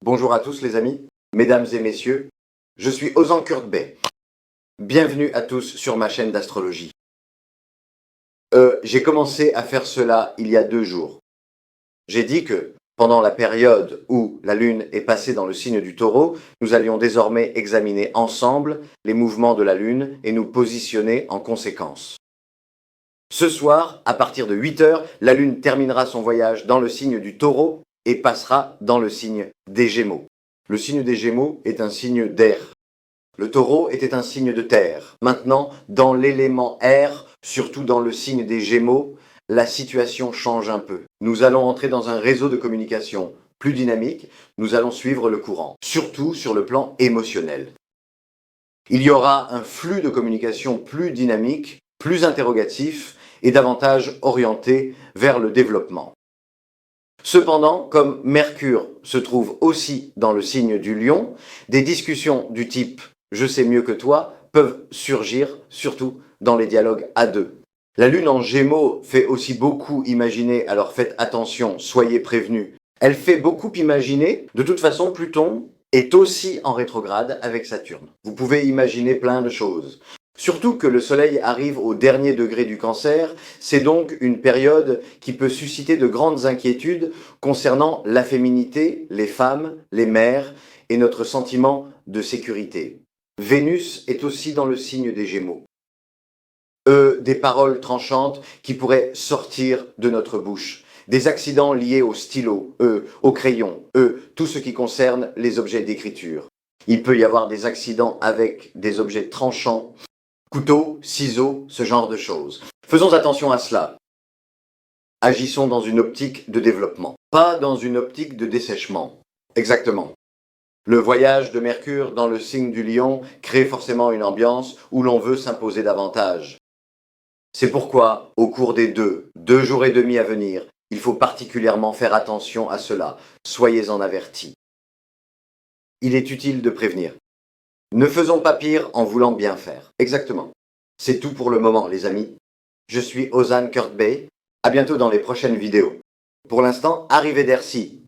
Bonjour à tous les amis, mesdames et messieurs, je suis Ozan Kurt Bey. Bienvenue à tous sur ma chaîne d'astrologie. J'ai commencé à faire cela il y a 2 jours. J'ai dit que pendant la période où la Lune est passée dans le signe du Taureau, nous allions désormais examiner ensemble les mouvements de la Lune et nous positionner en conséquence. Ce soir, à partir de 8 h, la Lune terminera son voyage dans le signe du Taureau et passera dans le signe des Gémeaux. Le signe des Gémeaux est un signe d'air. Le Taureau était un signe de terre. Maintenant, dans l'élément air, surtout dans le signe des Gémeaux, la situation change un peu. Nous allons entrer dans un réseau de communication plus dynamique, nous allons suivre le courant, surtout sur le plan émotionnel. Il y aura un flux de communication plus dynamique, plus interrogatif et davantage orienté vers le développement. Cependant, comme Mercure se trouve aussi dans le signe du Lion, des discussions du type « je sais mieux que toi » peuvent surgir, surtout dans les dialogues à deux. La Lune en Gémeaux fait aussi beaucoup imaginer, alors faites attention, soyez prévenus. Elle fait beaucoup imaginer, de toute façon Pluton est aussi en rétrograde avec Saturne. Vous pouvez imaginer plein de choses. Surtout que le Soleil arrive au dernier degré du Cancer, c'est donc une période qui peut susciter de grandes inquiétudes concernant la féminité, les femmes, les mères et notre sentiment de sécurité. Vénus est aussi dans le signe des Gémeaux. Des paroles tranchantes qui pourraient sortir de notre bouche. Des accidents liés au stylo, au crayon, tout ce qui concerne les objets d'écriture. Il peut y avoir des accidents avec des objets tranchants, couteaux, ciseaux, ce genre de choses. Faisons attention à cela. Agissons dans une optique de développement, pas dans une optique de dessèchement. Exactement. Le voyage de Mercure dans le signe du Lion crée forcément une ambiance où l'on veut s'imposer davantage. C'est pourquoi, au cours des 2 jours et demi à venir, il faut particulièrement faire attention à cela. Soyez-en avertis. Il est utile de prévenir. Ne faisons pas pire en voulant bien faire. Exactement. C'est tout pour le moment, les amis. Je suis Ozan Kurt Bey. À bientôt dans les prochaines vidéos. Pour l'instant, arrivederci.